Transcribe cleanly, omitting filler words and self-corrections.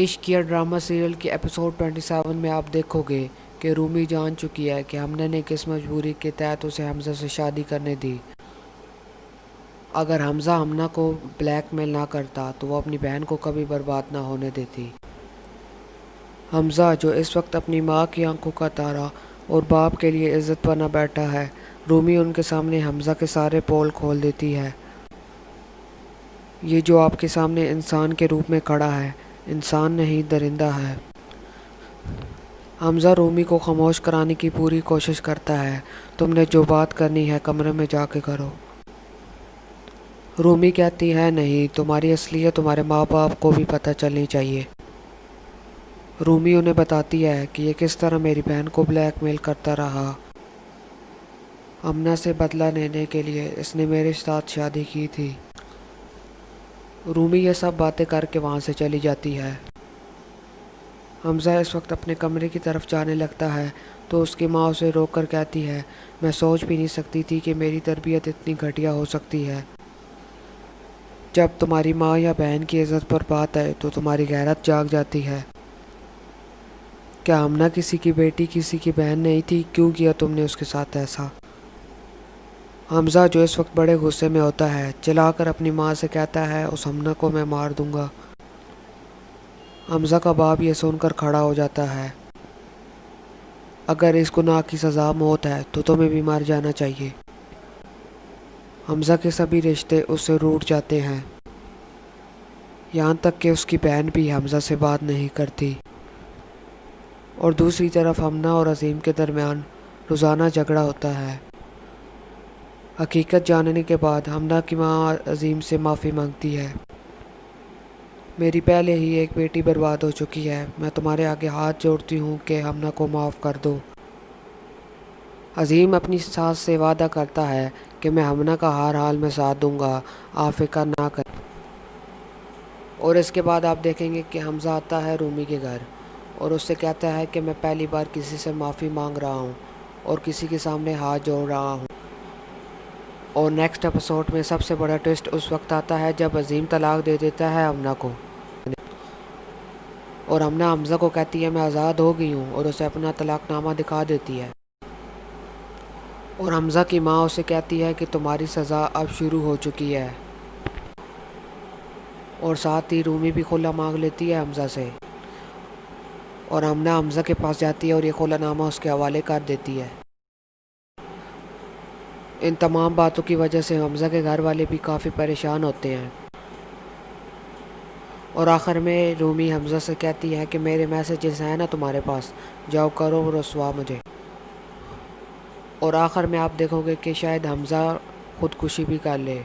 عشقیہ drama serial کے episode 27 میں آپ دیکھو گے کہ رومی جان چکی ہے کہ حمنہ نے کس مجبوری کے تحت اسے حمزہ سے شادی کرنے دی۔ اگر حمزہ حمنہ کو بلیک میل نہ کرتا تو وہ اپنی بہن کو کبھی برباد نہ ہونے دیتی۔ حمزہ جو اس وقت اپنی ماں کی آنکھوں کا تارا اور باپ کے لیے عزت بنا بیٹھا ہے، رومی ان کے سامنے حمزہ کے سارے پول کھول دیتی ہے۔ یہ جو آپ کے سامنے انسان کے روپ میں کھڑا ہے، انسان نہیں درندہ ہے۔ حمزہ رومی کو خاموش کرانے کی پوری کوشش کرتا ہے۔ تم نے جو بات کرنی ہے کمرے میں جا کے کرو۔ رومی کہتی ہے نہیں، تمہاری اصلیت تمہارے ماں باپ کو بھی پتہ چلنی چاہیے۔ رومی انہیں بتاتی ہے کہ یہ کس طرح میری بہن کو بلیک میل کرتا رہا۔ حمنہ سے بدلہ لینے کے لیے اس نے میرے ساتھ شادی کی تھی۔ رومی یہ سب باتیں کر کے وہاں سے چلی جاتی ہے۔ حمزہ اس وقت اپنے کمرے کی طرف جانے لگتا ہے تو اس کی ماں اسے روک کر کہتی ہے، میں سوچ بھی نہیں سکتی تھی کہ میری تربیت اتنی گھٹیا ہو سکتی ہے۔ جب تمہاری ماں یا بہن کی عزت پر بات آئے تو تمہاری غیرت جاگ جاتی ہے۔ کیا حمنہ کسی کی بیٹی کسی کی بہن نہیں تھی؟ کیوں کیا تم نے اس کے ساتھ ایسا؟ حمزہ جو اس وقت بڑے غصے میں ہوتا ہے، چلا کر اپنی ماں سے کہتا ہے اس حمنہ کو میں مار دوں گا۔ حمزہ کا باپ یہ سن کر کھڑا ہو جاتا ہے، اگر اس گناہ کی سزا موت ہے تو تمہیں بھی مر جانا چاہیے۔ حمزہ کے سبھی رشتے اس سے روٹھ جاتے ہیں، یہاں تک کہ اس کی بہن بھی حمزہ سے بات نہیں کرتی۔ اور دوسری طرف حمنہ اور عظیم کے درمیان روزانہ جھگڑا ہوتا ہے۔ حقیقت جاننے کے بعد حمنہ کی ماں عظیم سے معافی مانگتی ہے، میری پہلے ہی ایک بیٹی برباد ہو چکی ہے، میں تمہارے آگے ہاتھ جوڑتی ہوں کہ حمنہ کو معاف کر دو۔ عظیم اپنی ساس سے وعدہ کرتا ہے کہ میں حمنہ کا ہر حال میں ساتھ دوں گا، آپ فکر نہ کریں۔ اور اس کے بعد آپ دیکھیں گے کہ حمزہ آتا ہے رومی کے گھر اور اس سے کہتا ہے کہ میں پہلی بار کسی سے معافی مانگ رہا ہوں اور کسی کے سامنے ہاتھ جوڑ رہا ہوں۔ اور نیکسٹ ایپیسوڈ میں سب سے بڑا ٹوسٹ اس وقت آتا ہے جب عظیم طلاق دے دیتا ہے حمنہ کو، اور حمنہ حمزہ کو کہتی ہے میں آزاد ہو گئی ہوں اور اسے اپنا طلاق نامہ دکھا دیتی ہے۔ اور حمزہ کی ماں اسے کہتی ہے کہ تمہاری سزا اب شروع ہو چکی ہے، اور ساتھ ہی رومی بھی خلا مانگ لیتی ہے حمزہ سے، اور حمنہ حمزہ کے پاس جاتی ہے اور یہ خلا نامہ اس کے حوالے کر دیتی ہے۔ ان تمام باتوں کی وجہ سے حمزہ کے گھر والے بھی کافی پریشان ہوتے ہیں، اور آخر میں رومی حمزہ سے کہتی ہے کہ میرے میسیجز ہیں نا تمہارے پاس، جاؤ کرو رسوا مجھے۔ اور آخر میں آپ دیکھو گے کہ شاید حمزہ خودکشی بھی کر لے۔